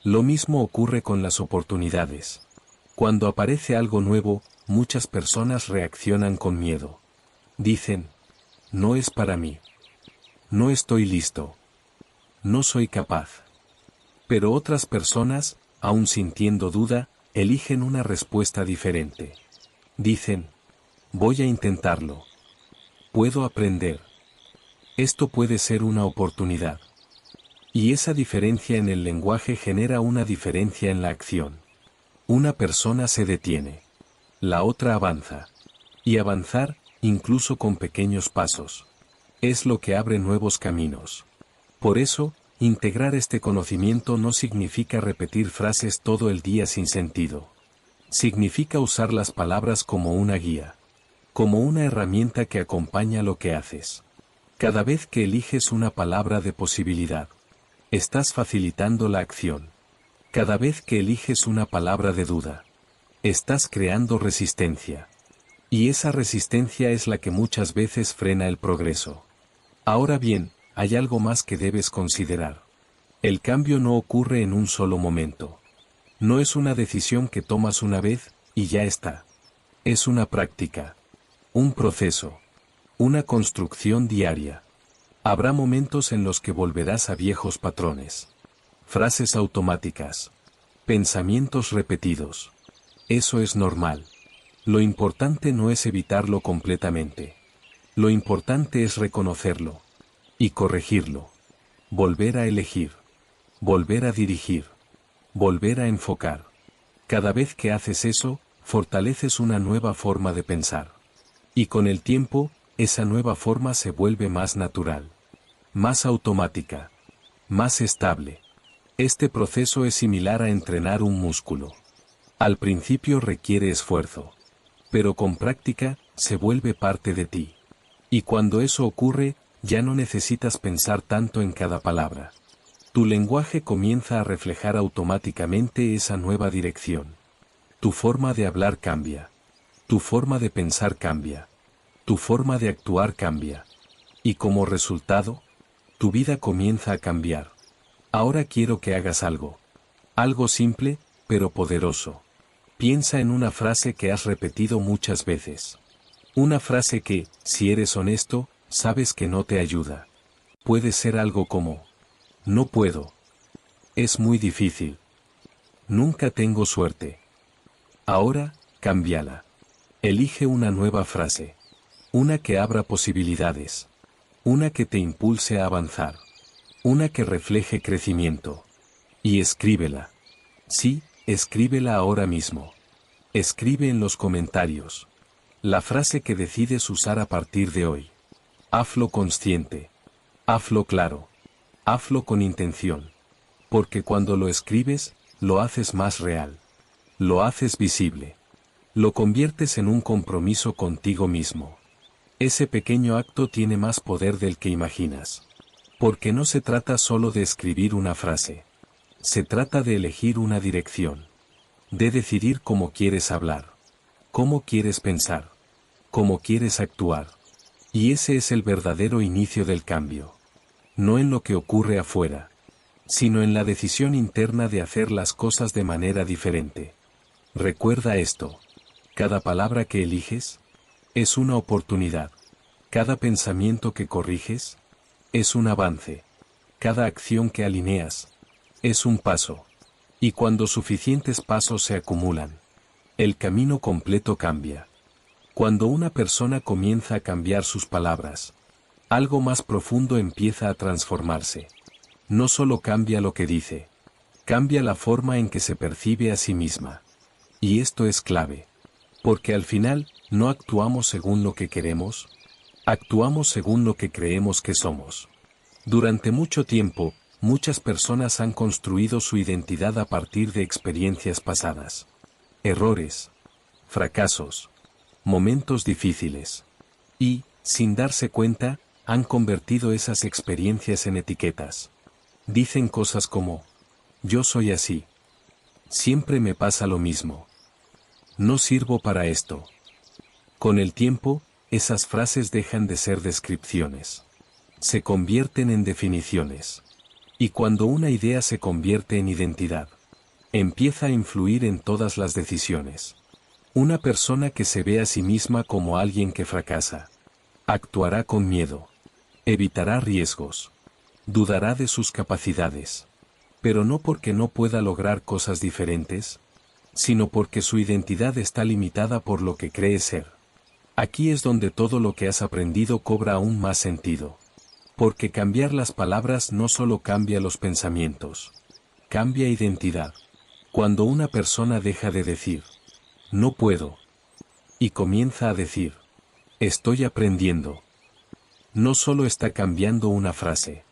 Lo mismo ocurre con las oportunidades. Cuando aparece algo nuevo, muchas personas reaccionan con miedo. Dicen, no es para mí. No estoy listo. No soy capaz. Pero otras personas, aun sintiendo duda, eligen una respuesta diferente. Dicen, voy a intentarlo. Puedo aprender. Esto puede ser una oportunidad. Y esa diferencia en el lenguaje genera una diferencia en la acción. Una persona se detiene. La otra avanza. Y avanzar, incluso con pequeños pasos, es lo que abre nuevos caminos. Por eso, integrar este conocimiento no significa repetir frases todo el día sin sentido. Significa usar las palabras como una guía. Como una herramienta que acompaña lo que haces. Cada vez que eliges una palabra de posibilidad, estás facilitando la acción. Cada vez que eliges una palabra de duda, estás creando resistencia. Y esa resistencia es la que muchas veces frena el progreso. Ahora bien, hay algo más que debes considerar. El cambio no ocurre en un solo momento. No es una decisión que tomas una vez, y ya está. Es una práctica. Un proceso. Una construcción diaria. Habrá momentos en los que volverás a viejos patrones. Frases automáticas. Pensamientos repetidos. Eso es normal. Lo importante no es evitarlo completamente. Lo importante es reconocerlo. Y corregirlo. Volver a elegir. Volver a dirigir. Volver a enfocar. Cada vez que haces eso, fortaleces una nueva forma de pensar. Y con el tiempo, esa nueva forma se vuelve más natural. Más automática. Más estable. Este proceso es similar a entrenar un músculo. Al principio requiere esfuerzo. Pero con práctica, se vuelve parte de ti. Y cuando eso ocurre, ya no necesitas pensar tanto en cada palabra. Tu lenguaje comienza a reflejar automáticamente esa nueva dirección. Tu forma de hablar cambia. Tu forma de pensar cambia. Tu forma de actuar cambia. Y como resultado, tu vida comienza a cambiar. Ahora quiero que hagas algo. Algo simple, pero poderoso. Piensa en una frase que has repetido muchas veces. Una frase que, si eres honesto, sabes que no te ayuda. Puede ser algo como, no puedo. Es muy difícil. Nunca tengo suerte. Ahora, cámbiala. Elige una nueva frase. Una que abra posibilidades. Una que te impulse a avanzar. Una que refleje crecimiento. Y escríbela. Sí, escríbela ahora mismo. Escribe en los comentarios la frase que decides usar a partir de hoy. Hazlo consciente. Hazlo claro. Hazlo con intención. Porque cuando lo escribes, lo haces más real. Lo haces visible. Lo conviertes en un compromiso contigo mismo. Ese pequeño acto tiene más poder del que imaginas. Porque no se trata solo de escribir una frase. Se trata de elegir una dirección. De decidir cómo quieres hablar. Cómo quieres pensar. Cómo quieres actuar. Y ese es el verdadero inicio del cambio. No en lo que ocurre afuera, sino en la decisión interna de hacer las cosas de manera diferente. Recuerda esto. Cada palabra que eliges es una oportunidad. Cada pensamiento que corriges es un avance. Cada acción que alineas es un paso. Y cuando suficientes pasos se acumulan, el camino completo cambia. Cuando una persona comienza a cambiar sus palabras, algo más profundo empieza a transformarse. No solo cambia lo que dice, cambia la forma en que se percibe a sí misma. Y esto es clave. Porque al final, no actuamos según lo que queremos, actuamos según lo que creemos que somos. Durante mucho tiempo, muchas personas han construido su identidad a partir de experiencias pasadas. Errores, fracasos, momentos difíciles. Y, sin darse cuenta, han convertido esas experiencias en etiquetas. Dicen cosas como, yo soy así. Siempre me pasa lo mismo. No sirvo para esto. Con el tiempo, esas frases dejan de ser descripciones. Se convierten en definiciones. Y cuando una idea se convierte en identidad, empieza a influir en todas las decisiones. Una persona que se ve a sí misma como alguien que fracasa, actuará con miedo, evitará riesgos, dudará de sus capacidades. Pero no porque no pueda lograr cosas diferentes, sino porque su identidad está limitada por lo que cree ser. Aquí es donde todo lo que has aprendido cobra aún más sentido. Porque cambiar las palabras no solo cambia los pensamientos, cambia identidad. Cuando una persona deja de decir, no puedo, y comienza a decir, estoy aprendiendo, no solo está cambiando una frase,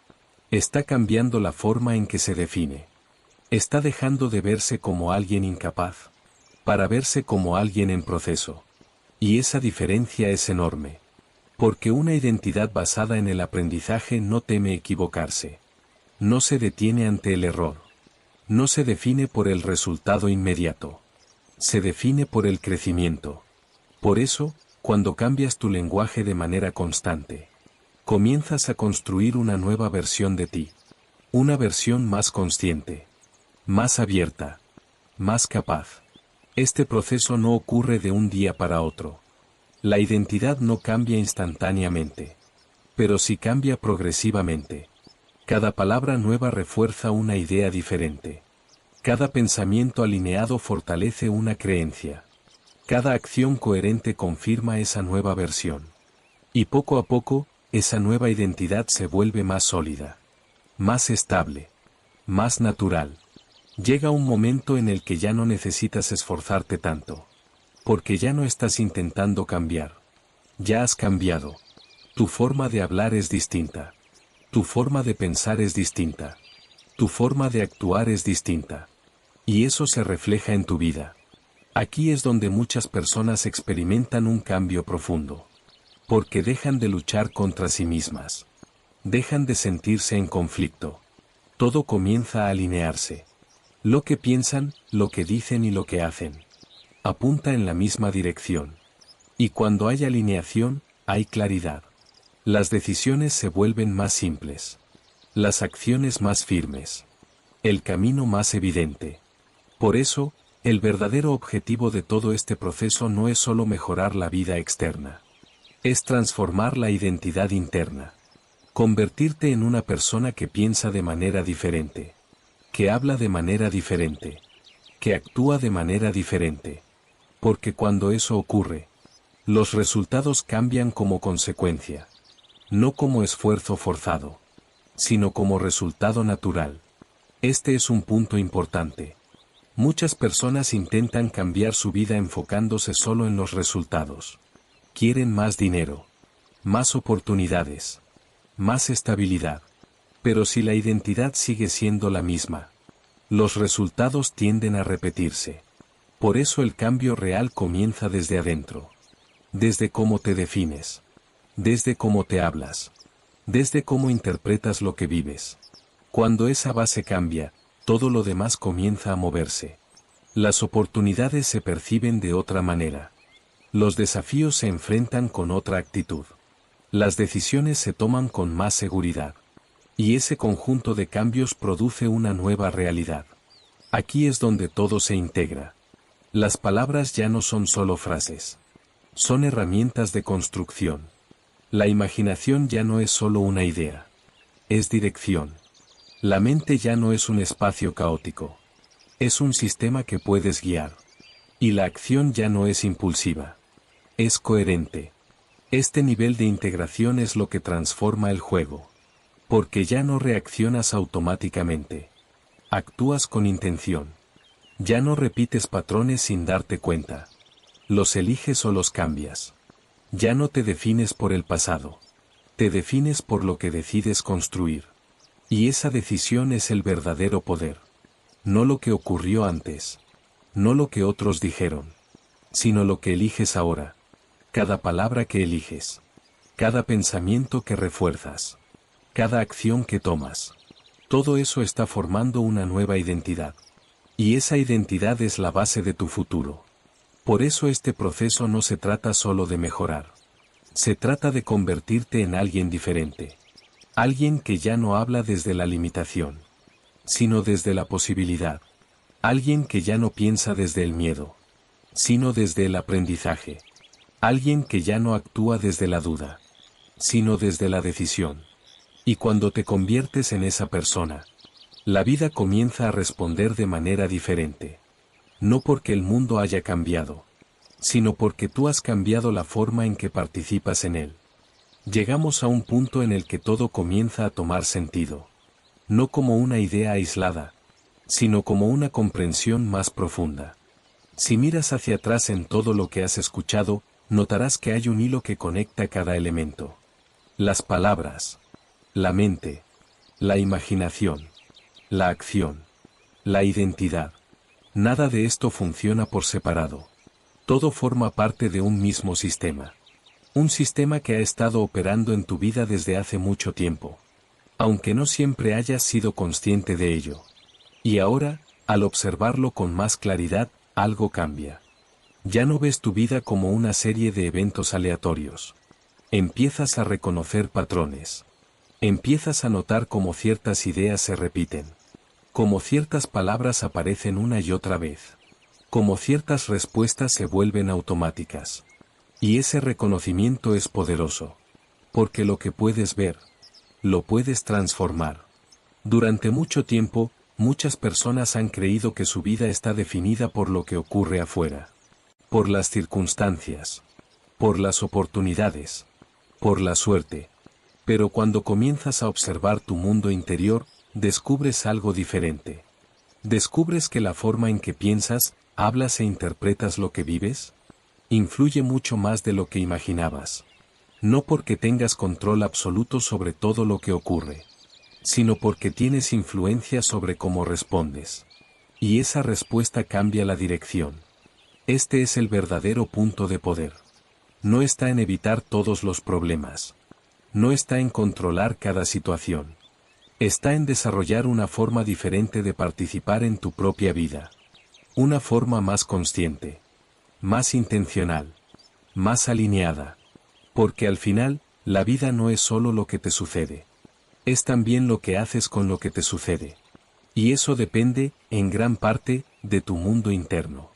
está cambiando la forma en que se define. Está dejando de verse como alguien incapaz, para verse como alguien en proceso. Y esa diferencia es enorme. Porque una identidad basada en el aprendizaje no teme equivocarse. No se detiene ante el error. No se define por el resultado inmediato. Se define por el crecimiento. Por eso, cuando cambias tu lenguaje de manera constante, comienzas a construir una nueva versión de ti. Una versión más consciente, más abierta, más capaz. Este proceso no ocurre de un día para otro. La identidad no cambia instantáneamente, pero sí cambia progresivamente. Cada palabra nueva refuerza una idea diferente. Cada pensamiento alineado fortalece una creencia. Cada acción coherente confirma esa nueva versión. Y poco a poco, esa nueva identidad se vuelve más sólida, más estable, más natural. Llega un momento en el que ya no necesitas esforzarte tanto. Porque ya no estás intentando cambiar. Ya has cambiado. Tu forma de hablar es distinta. Tu forma de pensar es distinta. Tu forma de actuar es distinta. Y eso se refleja en tu vida. Aquí es donde muchas personas experimentan un cambio profundo. Porque dejan de luchar contra sí mismas. Dejan de sentirse en conflicto. Todo comienza a alinearse. Lo que piensan, lo que dicen y lo que hacen apunta en la misma dirección. Y cuando hay alineación, hay claridad. Las decisiones se vuelven más simples. Las acciones más firmes. El camino más evidente. Por eso, el verdadero objetivo de todo este proceso no es solo mejorar la vida externa. Es transformar la identidad interna. Convertirte en una persona que piensa de manera diferente. Que habla de manera diferente. Que actúa de manera diferente. Porque cuando eso ocurre, los resultados cambian como consecuencia, no como esfuerzo forzado. sino como resultado natural. Este es un punto importante. Muchas personas intentan cambiar su vida enfocándose solo en los resultados. Quieren más dinero, más oportunidades, más estabilidad. Pero si la identidad sigue siendo la misma, los resultados tienden a repetirse. Por eso el cambio real comienza desde adentro. Desde cómo te defines. Desde cómo te hablas. Desde cómo interpretas lo que vives. Cuando esa base cambia, todo lo demás comienza a moverse. Las oportunidades se perciben de otra manera. Los desafíos se enfrentan con otra actitud. Las decisiones se toman con más seguridad. Y ese conjunto de cambios produce una nueva realidad. Aquí es donde todo se integra. Las palabras ya no son solo frases. Son herramientas de construcción. La imaginación ya no es solo una idea. Es dirección. La mente ya no es un espacio caótico. Es un sistema que puedes guiar. Y la acción ya no es impulsiva. Es coherente. Este nivel de integración es lo que transforma el juego. Porque ya no reaccionas automáticamente. Actúas con intención. Ya no repites patrones sin darte cuenta. Los eliges o los cambias. Ya no te defines por el pasado. Te defines por lo que decides construir. Y esa decisión es el verdadero poder. No lo que ocurrió antes. No lo que otros dijeron. Sino lo que eliges ahora. Cada palabra que eliges. Cada pensamiento que refuerzas. Cada acción que tomas. Todo eso está formando una nueva identidad. Y esa identidad es la base de tu futuro. Por eso este proceso no se trata solo de mejorar. Se trata de convertirte en alguien diferente. Alguien que ya no habla desde la limitación, sino desde la posibilidad. Alguien que ya no piensa desde el miedo, sino desde el aprendizaje. Alguien que ya no actúa desde la duda, sino desde la decisión. Y cuando te conviertes en esa persona, la vida comienza a responder de manera diferente. No porque el mundo haya cambiado, sino porque tú has cambiado la forma en que participas en él. Llegamos a un punto en el que todo comienza a tomar sentido. No como una idea aislada, sino como una comprensión más profunda. Si miras hacia atrás en todo lo que has escuchado, notarás que hay un hilo que conecta cada elemento. Las palabras, la mente, la imaginación, la acción, la identidad. Nada de esto funciona por separado. Todo forma parte de un mismo sistema. Un sistema que ha estado operando en tu vida desde hace mucho tiempo. Aunque no siempre hayas sido consciente de ello. Y ahora, al observarlo con más claridad, algo cambia. Ya no ves tu vida como una serie de eventos aleatorios. Empiezas a reconocer patrones. Empiezas a notar cómo ciertas ideas se repiten. Cómo ciertas palabras aparecen una y otra vez. Cómo ciertas respuestas se vuelven automáticas. Y ese reconocimiento es poderoso. Porque lo que puedes ver, lo puedes transformar. Durante mucho tiempo, muchas personas han creído que su vida está definida por lo que ocurre afuera. Por las circunstancias. Por las oportunidades. Por la suerte. Pero cuando comienzas a observar tu mundo interior, descubres algo diferente. Descubres que la forma en que piensas, hablas e interpretas lo que vives, influye mucho más de lo que imaginabas. No porque tengas control absoluto sobre todo lo que ocurre, sino porque tienes influencia sobre cómo respondes. Y esa respuesta cambia la dirección. Este es el verdadero punto de poder. No está en evitar todos los problemas. No está en controlar cada situación. Está en desarrollar una forma diferente de participar en tu propia vida. Una forma más consciente. Más intencional. Más alineada. Porque al final, la vida no es solo lo que te sucede. Es también lo que haces con lo que te sucede. Y eso depende, en gran parte, de tu mundo interno.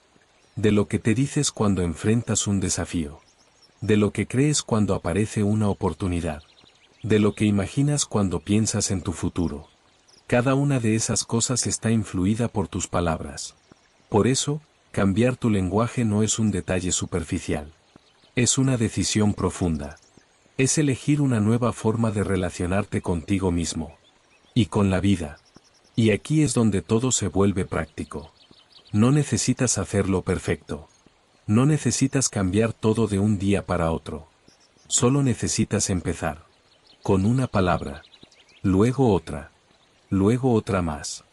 De lo que te dices cuando enfrentas un desafío. De lo que crees cuando aparece una oportunidad. De lo que imaginas cuando piensas en tu futuro. Cada una de esas cosas está influida por tus palabras. Por eso, cambiar tu lenguaje no es un detalle superficial. Es una decisión profunda. Es elegir una nueva forma de relacionarte contigo mismo. Y con la vida. Y aquí es donde todo se vuelve práctico. No necesitas hacerlo perfecto. No necesitas cambiar todo de un día para otro. Solo necesitas empezar. Con una palabra. Luego otra más.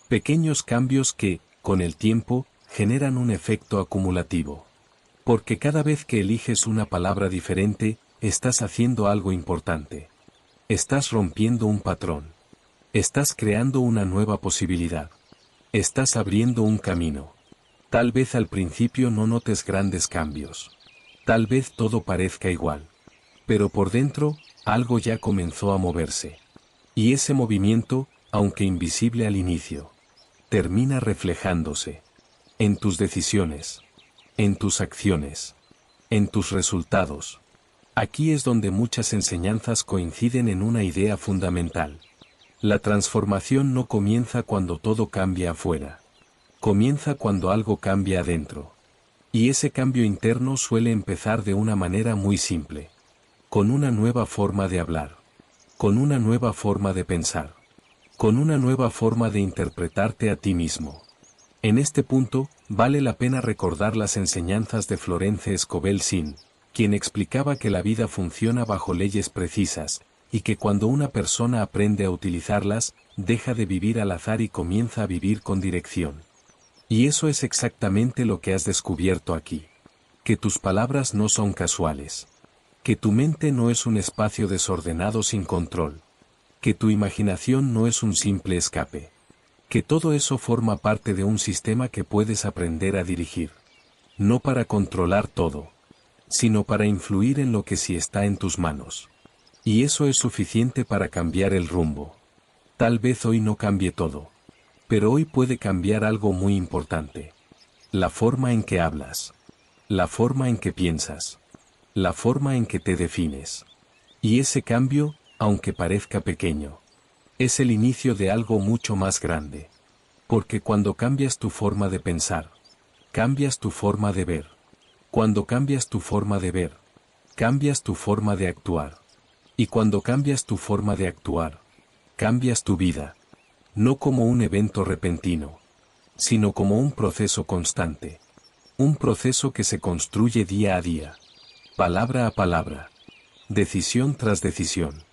Pequeños cambios que, con el tiempo, generan un efecto acumulativo. Porque cada vez que eliges una palabra diferente, estás haciendo algo importante. Estás rompiendo un patrón. Estás creando una nueva posibilidad. Estás abriendo un camino. Tal vez al principio no notes grandes cambios. Tal vez todo parezca igual. Pero por dentro, algo ya comenzó a moverse. Y ese movimiento, aunque invisible al inicio, termina reflejándose en tus decisiones, en tus acciones, en tus resultados. Aquí es donde muchas enseñanzas coinciden en una idea fundamental. La transformación no comienza cuando todo cambia afuera. Comienza cuando algo cambia adentro. Y ese cambio interno suele empezar de una manera muy simple. Con una nueva forma de hablar. Con una nueva forma de pensar. Con una nueva forma de interpretarte a ti mismo. En este punto, vale la pena recordar las enseñanzas de Florence Scovel Shinn, quien explicaba que la vida funciona bajo leyes precisas, y que cuando una persona aprende a utilizarlas, deja de vivir al azar y comienza a vivir con dirección. Y eso es exactamente lo que has descubierto aquí. Que tus palabras no son casuales. Que tu mente no es un espacio desordenado sin control. Que tu imaginación no es un simple escape. Que todo eso forma parte de un sistema que puedes aprender a dirigir. No para controlar todo, sino para influir en lo que sí está en tus manos. Y eso es suficiente para cambiar el rumbo. Tal vez hoy no cambie todo. Pero hoy puede cambiar algo muy importante. La forma en que hablas. La forma en que piensas. La forma en que te defines. Y ese cambio, aunque parezca pequeño, es el inicio de algo mucho más grande. Porque cuando cambias tu forma de pensar, cambias tu forma de ver. Cuando cambias tu forma de ver, cambias tu forma de actuar. Y cuando cambias tu forma de actuar, cambias tu vida. No como un evento repentino, sino como un proceso constante. Un proceso que se construye día a día, palabra a palabra, decisión tras decisión.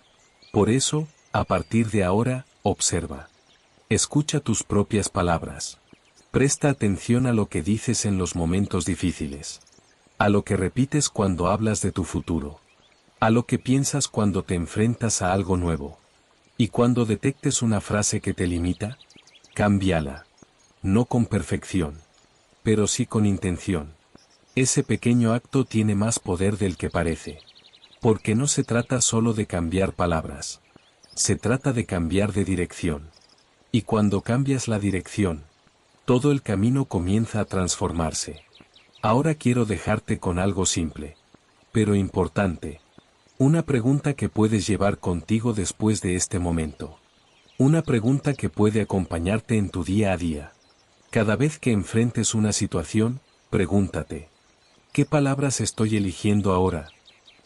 Por eso, a partir de ahora, observa. Escucha tus propias palabras. Presta atención a lo que dices en los momentos difíciles. A lo que repites cuando hablas de tu futuro. A lo que piensas cuando te enfrentas a algo nuevo. Y cuando detectes una frase que te limita, cámbiala. No con perfección, pero sí con intención. Ese pequeño acto tiene más poder del que parece. Porque no se trata solo de cambiar palabras. Se trata de cambiar de dirección. Y cuando cambias la dirección, todo el camino comienza a transformarse. Ahora quiero dejarte con algo simple, pero importante. Una pregunta que puedes llevar contigo después de este momento. Una pregunta que puede acompañarte en tu día a día. Cada vez que enfrentes una situación, pregúntate, ¿qué palabras estoy eligiendo ahora?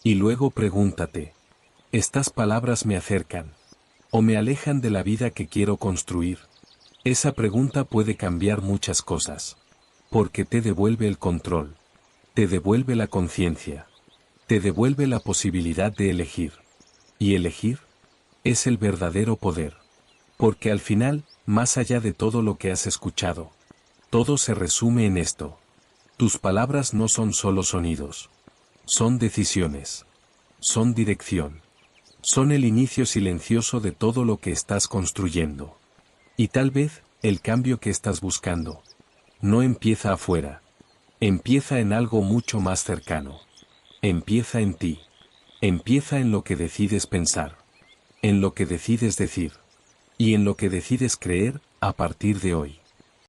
Y luego pregúntate, ¿estas palabras me acercan o me alejan de la vida que quiero construir? Esa pregunta puede cambiar muchas cosas. Porque te devuelve el control. Te devuelve la conciencia. Te devuelve la posibilidad de elegir. Y elegir es el verdadero poder. Porque al final, más allá de todo lo que has escuchado, todo se resume en esto. Tus palabras no son solo sonidos. Son decisiones. Son dirección. Son el inicio silencioso de todo lo que estás construyendo. Y tal vez, el cambio que estás buscando, no empieza afuera. Empieza en algo mucho más cercano. Empieza en ti. Empieza en lo que decides pensar. En lo que decides decir. Y en lo que decides creer, a partir de hoy.